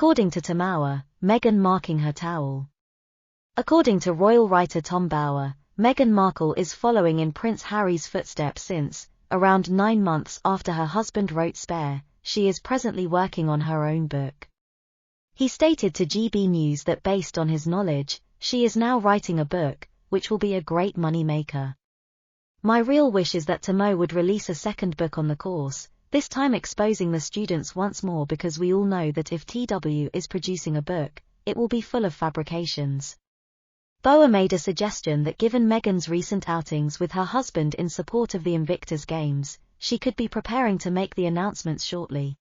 according to Tamauer, Meghan marking her towel. According to royal writer Tom Bower, Meghan Markle is following in Prince Harry's footsteps since, around 9 months after her husband wrote Spare, she is presently working on her own book. He stated to GBNews that based on his knowledge, she is now writing a book, which will be a great money maker. My real wish is that Tomo would release a second book on the course, this time exposing the students once more, because we all know that if TW is producing a book, it will be full of fabrications. Bower made a suggestion that given Meghan's recent outings with her husband in support of the Invictus Games, she could be preparing to make the announcements shortly.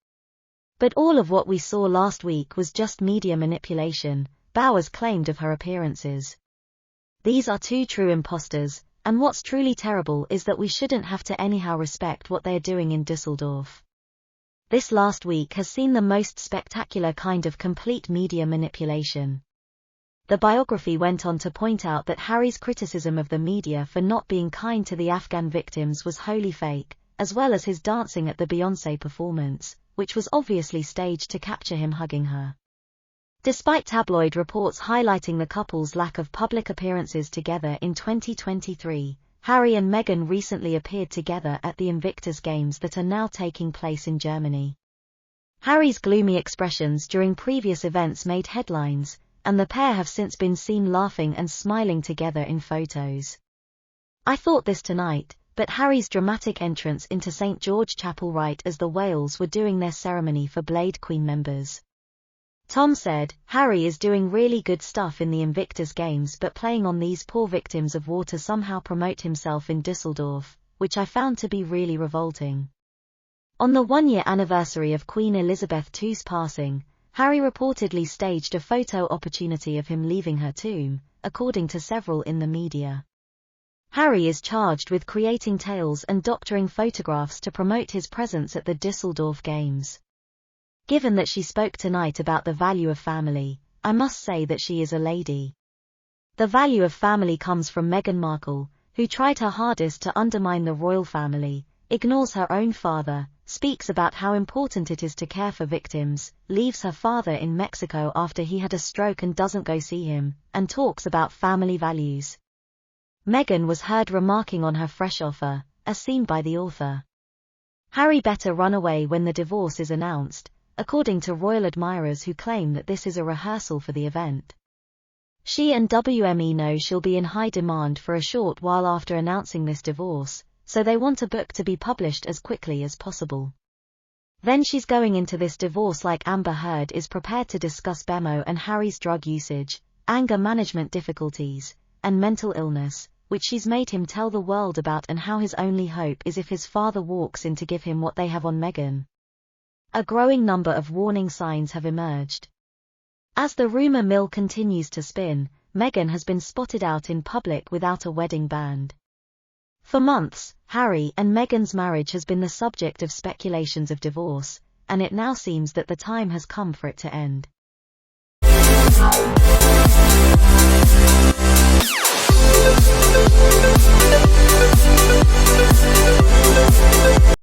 But all of what we saw last week was just media manipulation, Bowers claimed of her appearances. These are two true imposters, and what's truly terrible is that we shouldn't have to anyhow respect what they are doing in Düsseldorf. This last week has seen the most spectacular kind of complete media manipulation. The biography went on to point out that Harry's criticism of the media for not being kind to the Afghan victims was wholly fake, as well as his dancing at the Beyoncé performance, which was obviously staged to capture him hugging her. Despite tabloid reports highlighting the couple's lack of public appearances together in 2023, Harry and Meghan recently appeared together at the Invictus Games that are now taking place in Germany. Harry's gloomy expressions during previous events made headlines, and the pair have since been seen laughing and smiling together in photos. I thought this tonight, but Harry's dramatic entrance into St. George Chapel right as the Whales were doing their ceremony for Blade Queen members. Tom said, Harry is doing really good stuff in the Invictus Games, but playing on these poor victims of war to somehow promote himself in Düsseldorf, which I found to be really revolting. On the 1-year anniversary of Queen Elizabeth II's passing, Harry reportedly staged a photo opportunity of him leaving her tomb, according to several in the media. Harry is charged with creating tales and doctoring photographs to promote his presence at the Düsseldorf Games. Given that she spoke tonight about the value of family, I must say that she is a lady. The value of family comes from Meghan Markle, who tried her hardest to undermine the royal family, ignores her own father, speaks about how important it is to care for victims, leaves her father in Mexico after he had a stroke and doesn't go see him, and talks about family values. Meghan was heard remarking on her fresh offer, as seen by the author. Harry better run away when the divorce is announced, according to royal admirers who claim that this is a rehearsal for the event. She and WME know she'll be in high demand for a short while after announcing this divorce, so they want a book to be published as quickly as possible. Then she's going into this divorce like Amber Heard is prepared to discuss Bemo and Harry's drug usage, anger management difficulties, and mental illness, which she's made him tell the world about, and how his only hope is if his father walks in to give him what they have on Meghan. A growing number of warning signs have emerged. As the rumor mill continues to spin, Meghan has been spotted out in public without a wedding band. For months, Harry and Meghan's marriage has been the subject of speculations of divorce, and it now seems that the time has come for it to end.